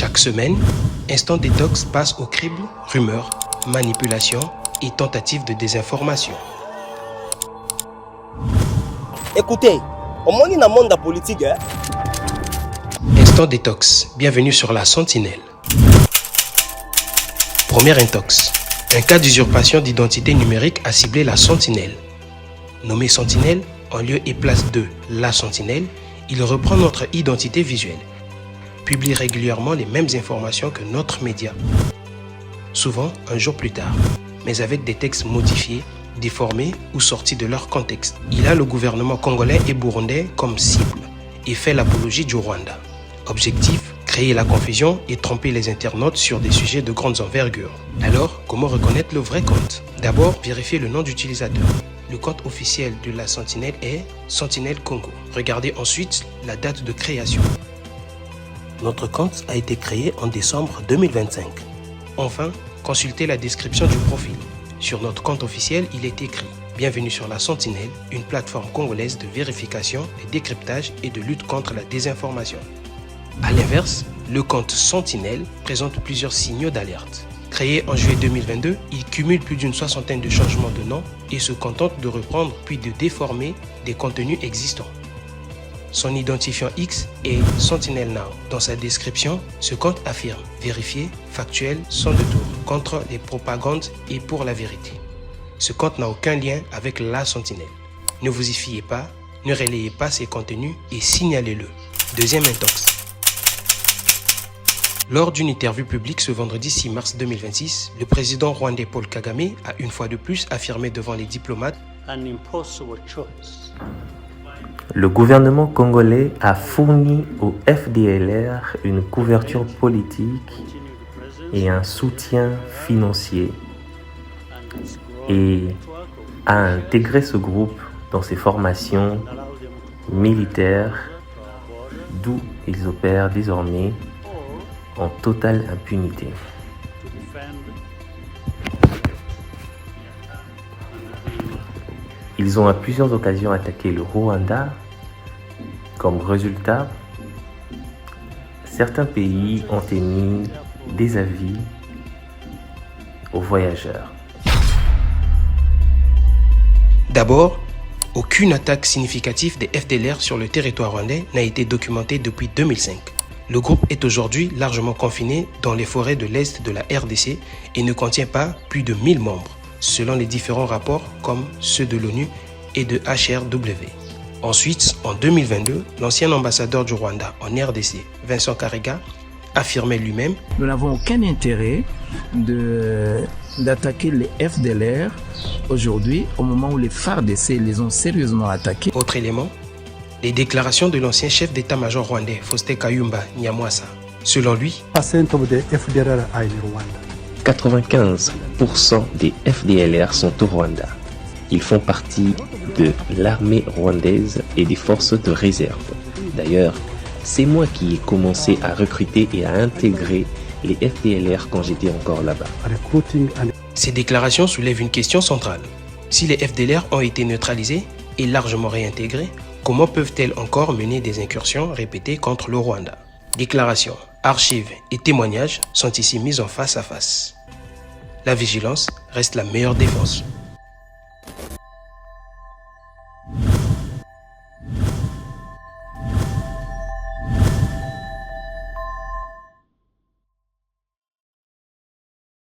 Chaque semaine, Instant Détox passe au crible, rumeurs, manipulations et tentatives de désinformation. Écoutez, au monde dans le monde de la politique, Instant Détox, bienvenue sur la Sentinelle. Première intox. Un cas d'usurpation d'identité numérique a ciblé la Sentinelle. Nommé Sentinelle, en lieu et place de la Sentinelle, il reprend notre identité visuelle. Publie régulièrement les mêmes informations que notre média. Souvent un jour plus tard, mais avec des textes modifiés, déformés ou sortis de leur contexte. Il a le gouvernement congolais et burundais comme cible et fait l'apologie du Rwanda. Objectif, créer la confusion et tromper les internautes sur des sujets de grande envergure. Alors, comment reconnaître le vrai compte? D'abord, vérifiez le nom d'utilisateur. Le compte officiel de la Sentinelle est Sentinelle Congo. Regardez ensuite la date de création. Notre compte a été créé en décembre 2025. Enfin, consultez la description du profil. Sur notre compte officiel, il est écrit « Bienvenue sur la Sentinelle, une plateforme congolaise de vérification, de décryptage et de lutte contre la désinformation. » A l'inverse, le compte Sentinelle présente plusieurs signaux d'alerte. Créé en juillet 2022, il cumule plus d'une soixantaine de changements de nom et se contente de reprendre puis de déformer des contenus existants. Son identifiant X est Sentinel Now. Dans sa description, ce compte affirme « Vérifié, factuel, sans détour, contre les propagandes et pour la vérité ». Ce compte n'a aucun lien avec la Sentinelle. Ne vous y fiez pas, ne relayez pas ces contenus et signalez-le. Deuxième intox. Lors d'une interview publique ce vendredi 6 mars 2026, le président rwandais Paul Kagame a une fois de plus affirmé devant les diplomates Le gouvernement congolais a fourni au FDLR une couverture politique et un soutien financier et a intégré ce groupe dans ses formations militaires d'où ils opèrent désormais en totale impunité. Ils ont à plusieurs occasions attaqué le Rwanda. Comme résultat, certains pays ont émis des avis aux voyageurs. D'abord, aucune attaque significative des FDLR sur le territoire rwandais n'a été documentée depuis 2005. Le groupe est aujourd'hui largement confiné dans les forêts de l'Est de la RDC et ne contient pas plus de 1000 membres, selon les différents rapports comme ceux de l'ONU et de HRW. Ensuite, en 2022, l'ancien ambassadeur du Rwanda en RDC, Vincent Karega, affirmait lui-même « Nous n'avons aucun intérêt d'attaquer les FDLR aujourd'hui, au moment où les FARDC les ont sérieusement attaqués. » Autre élément, les déclarations de l'ancien chef d'état-major rwandais, Faustin Kayumba Nyamwasa. Selon lui, 95% des FDLR sont au Rwanda. Ils font partie de l'armée rwandaise et des forces de réserve. D'ailleurs, c'est moi qui ai commencé à recruter et à intégrer les FDLR quand j'étais encore là-bas. Ces déclarations soulèvent une question centrale. Si les FDLR ont été neutralisés et largement réintégrés, comment peuvent-elles encore mener des incursions répétées contre le Rwanda? Déclarations, archives et témoignages sont ici mis en face à face. La vigilance reste la meilleure défense.